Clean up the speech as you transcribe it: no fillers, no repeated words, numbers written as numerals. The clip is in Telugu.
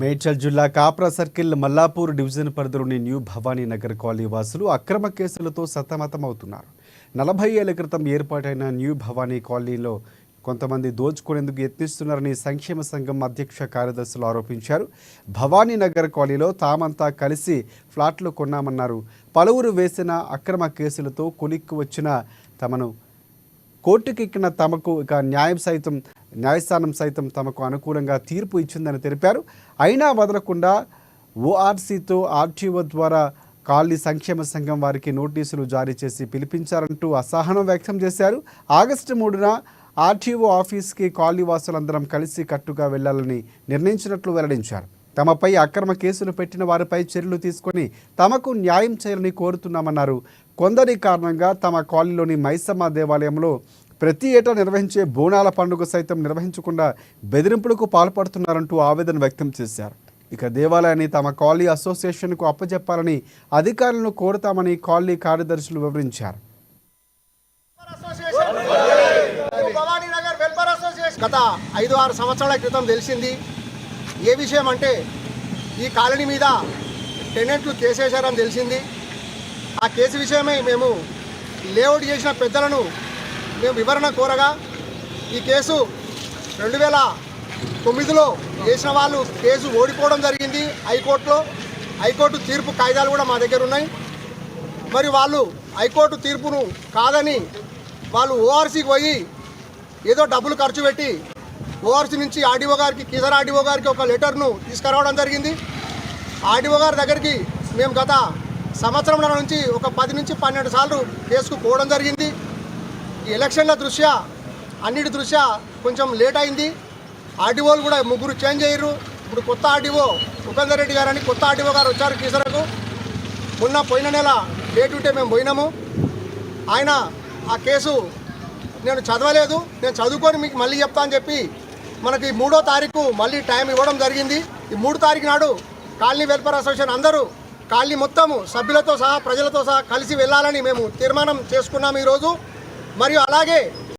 మేడ్చల్ జిల్లా కాప్రా సర్కిల్ మల్లాపూర్ డివిజన్ పరిధిలోని న్యూ భవానీ నగర్ కాలనీ వాసులు అక్రమ కేసులతో సతమతమవుతున్నారు. 40 ఏళ్ల క్రితం ఏర్పాటైన న్యూ భవానీ కాలనీలో కొంతమంది దోచుకునేందుకు యత్నిస్తున్నారని సంక్షేమ సంఘం అధ్యక్ష కార్యదర్శులు ఆరోపించారు. భవానీ నగర్ కాలనీలో తామంతా కలిసి ఫ్లాట్లు కొన్నామన్నారు. పలువురు వేసిన అక్రమ కేసులతో కొలిక్కి వచ్చిన తమను కోర్టుకెక్కిన తమకు ఇక న్యాయస్థానం సైతం తమకు అనుకూలంగా తీర్పు ఇచ్చిందని తెలిపారు. అయినా వదలకుండా ఓఆర్సీతో ఆర్టీఓ ద్వారా కాలనీ సంక్షేమ సంఘం వారికి నోటీసులు జారీ చేసి పిలిపించారంటూ అసహనం వ్యక్తం చేశారు. ఆగస్టు 3న ఆర్టీఓ ఆఫీస్కి కాలనీ వాసులందరం కలిసి కట్టుగా వెళ్లాలని నిర్ణయించినట్లు వెల్లడించారు. తమపై అక్రమ కేసులు పెట్టిన వారిపై చర్యలు తీసుకొని తమకు న్యాయం చేయాలని కోరుతున్నామన్నారు. కొందరి కారణంగా తమ కాలనీలోని మైసమ్మ దేవాలయంలో ప్రతి ఏటా నిర్వహించే బోనాల పండుగ సైతం నిర్వహించకుండా బెదిరింపులకు పాల్పడుతున్నారంటూ ఆవేదన వ్యక్తం చేశారు. ఇక దేవాలయాన్ని తమ కాలనీ అసోసియేషన్కు అప్పచెప్పాలని అధికారులను కోరుతామని కాలనీ కార్యదర్శులు వివరించారు. గత 5-6 సంవత్సరాల క్రితం తెలిసింది. ఏ విషయం అంటే ఈ కాలనీ మీద టెనెంట్లు కేసేశారని తెలిసింది. ఆ కేసు విషయమై మేము లేఅవుట్ చేసిన పెద్దలను మేము వివరణ కోరగా ఈ కేసు 2009లో చేసిన వాళ్ళు కేసు ఓడిపోవడం జరిగింది హైకోర్టులో. హైకోర్టు తీర్పు కాయిదాలు కూడా మా దగ్గర ఉన్నాయి. మరి వాళ్ళు హైకోర్టు తీర్పును కాదని వాళ్ళు ఓఆర్సీకి పోయి ఏదో డబ్బులు ఖర్చు పెట్టి ఓఆర్సీ నుంచి ఆర్డీఓ గారికి కిజర్ ఆర్డీఓ గారికి ఒక లెటర్ను తీసుకురావడం జరిగింది. ఆర్డీఓ గారి దగ్గరికి మేము గత సంవత్సరం నుంచి ఒక 10 నుంచి 12 సార్లు కేసుకు పోవడం జరిగింది. ఈ ఎలక్షన్ల దృష్ట్యా అన్నిటి దృష్ట్యా కొంచెం లేట్ అయింది. ఆర్డీఓలు కూడా 3 చేంజ్ అయ్యారు. ఇప్పుడు కొత్త ఆర్డీఓ ఉపేందర్ రెడ్డి గారు అని కొత్త ఆర్డీఓ గారు వచ్చారు కిజరకు. పోయిన నెల డేట్ ఉంటే మేము పోయినాము. ఆయన ఆ కేసు నేను చదవలేదు, నేను చదువుకొని మీకు మళ్ళీ చెప్తా అని చెప్పి మనకి 3వ తారీఖు మళ్ళీ టైం ఇవ్వడం జరిగింది. ఈ 3 తారీఖు నాడు కాలనీ వెల్ఫేర్ అసోసియేషన్ అందరూ కాలనీ మొత్తము సభ్యులతో సహా ప్రజలతో సహా కలిసి వెళ్ళాలని మేము తీర్మానం చేసుకున్నాము ఈరోజు. మరియు అలాగే